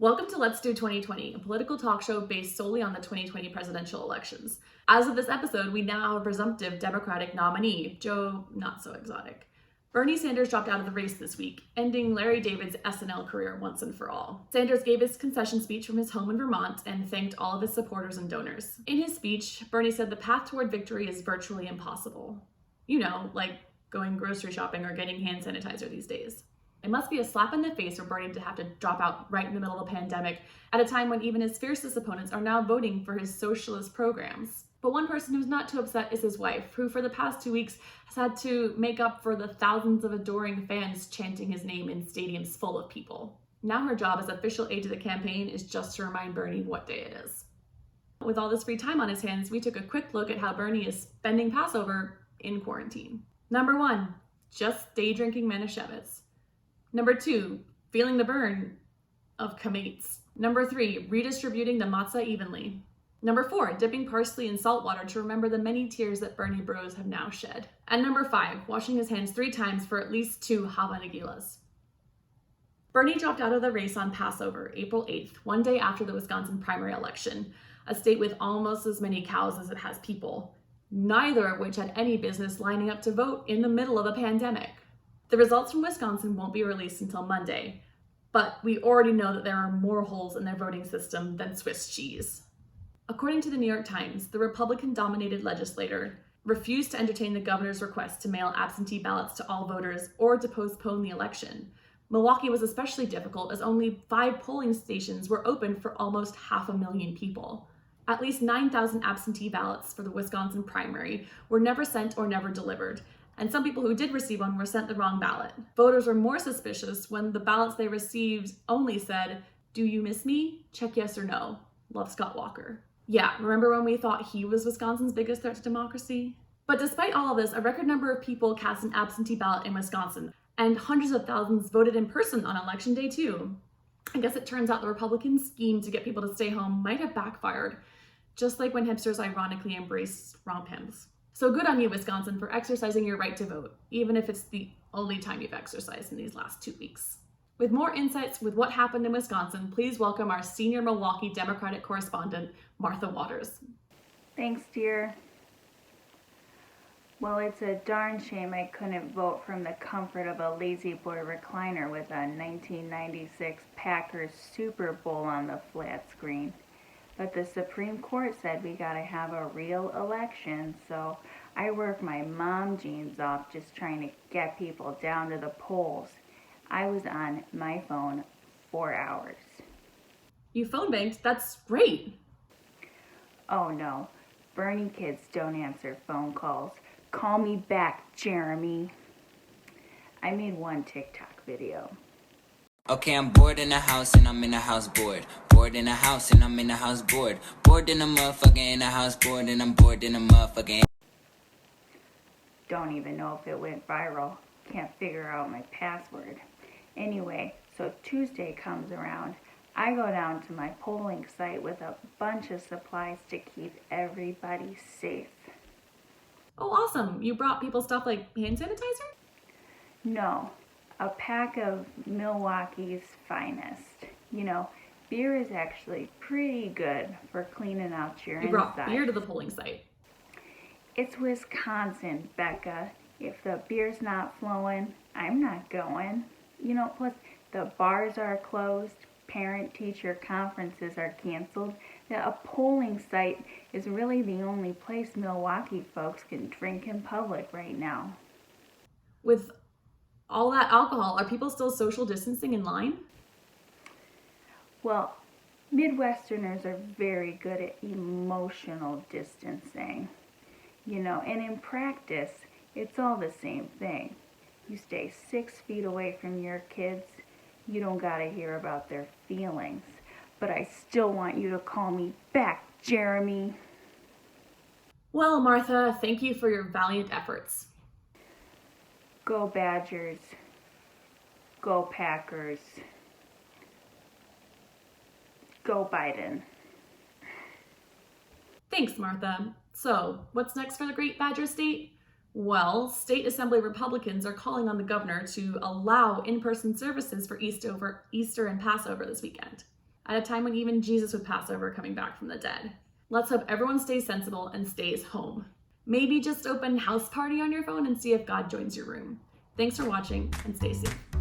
Welcome to Let's Do 2020, a political talk show based solely on the 2020 presidential elections. As of this episode, we now have a presumptive Democratic nominee, Joe Not So Exotic. Bernie Sanders dropped out of the race this week, ending Larry David's SNL career once and for all. Sanders gave his concession speech from his home in Vermont and thanked all of his supporters and donors. In his speech, Bernie said the path toward victory is virtually impossible. You know, like going grocery shopping or getting hand sanitizer these days. It must be a slap in the face for Bernie to have to drop out right in the middle of a pandemic at a time when even his fiercest opponents are now voting for his socialist programs. But one person who's not too upset is his wife, who for the past 2 weeks has had to make up for the thousands of adoring fans chanting his name in stadiums full of people. Now her job as official aide to the campaign is just to remind Bernie what day it is. With all this free time on his hands, we took a quick look at how Bernie is spending Passover in quarantine. Number 1, just day drinking Manischewitz. Number 2, feeling the burn of Kametz. Number 3, redistributing the matzah evenly. Number 4, dipping parsley in salt water to remember the many tears that Bernie bros have now shed. And number 5, washing his hands 3 times for at least 2 Hava Nagilas. Bernie dropped out of the race on Passover, April 8th, one day after the Wisconsin primary election, a state with almost as many cows as it has people, neither of which had any business lining up to vote in the middle of a pandemic. The results from Wisconsin won't be released until Monday, but we already know that there are more holes in their voting system than Swiss cheese. According to the New York Times, the Republican-dominated legislature refused to entertain the governor's request to mail absentee ballots to all voters or to postpone the election. Milwaukee was especially difficult as only 5 polling stations were open for almost 500,000 people. At least 9,000 absentee ballots for the Wisconsin primary were never sent or never delivered, and some people who did receive one were sent the wrong ballot. Voters were more suspicious when the ballots they received only said, "Do you miss me? Check yes or no. Love, Scott Walker." Yeah, remember when we thought he was Wisconsin's biggest threat to democracy? But despite all of this, a record number of people cast an absentee ballot in Wisconsin, and hundreds of thousands voted in person on election day too. I guess it turns out the Republican scheme to get people to stay home might have backfired, just like when hipsters ironically embraced romp hymns. So good on you, Wisconsin, for exercising your right to vote, even if it's the only time you've exercised in these last 2 weeks. With more insights with what happened in Wisconsin, please welcome our senior Milwaukee Democratic correspondent, Martha Waters. Thanks, dear. Well, it's a darn shame I couldn't vote from the comfort of a lazy boy recliner with a 1996 Packers Super Bowl on the flat screen. But the Supreme Court said we gotta have a real election, so I worked my mom jeans off just trying to get people down to the polls. I was on my phone 4 hours. You phone banked? That's great. Oh no, Bernie kids don't answer phone calls. Call me back, Jeremy. I made one TikTok video. Okay, I'm bored in the house and I'm in the house bored. Bored in the house and I'm in the house bored. Bored in the motherfucker in the house bored and I'm bored in the motherfucker. Don't even know if it went viral. Can't figure out my password. Anyway, so Tuesday comes around. I go down to my polling site with a bunch of supplies to keep everybody safe. Oh, awesome. You brought people stuff like hand sanitizer? No, a pack of Milwaukee's finest. You know, beer is actually pretty good for cleaning out your You brought inside. beer to the polling site. It's Wisconsin, Becca. If the beer's not flowing, I'm not going. You know, plus the bars are closed, parent-teacher conferences are canceled. A polling site is really the only place Milwaukee folks can drink in public right now. With all that alcohol, are people still social distancing in line? Well, Midwesterners are very good at emotional distancing. You know, and in practice, it's all the same thing. You stay 6 feet away from your kids, you don't gotta hear about their feelings. But I still want you to call me back, Jeremy. Well, Martha, thank you for your valiant efforts. Go Badgers. Go Packers. Go Biden. Thanks, Martha. So, what's next for the Great Badger State? Well, state assembly Republicans are calling on the governor to allow in-person services for Easter and Passover this weekend. at a time when even Jesus would pass over coming back from the dead. Let's hope everyone stays sensible and stays home. Maybe just open house party on your phone and see if God joins your room. Thanks for watching and stay safe.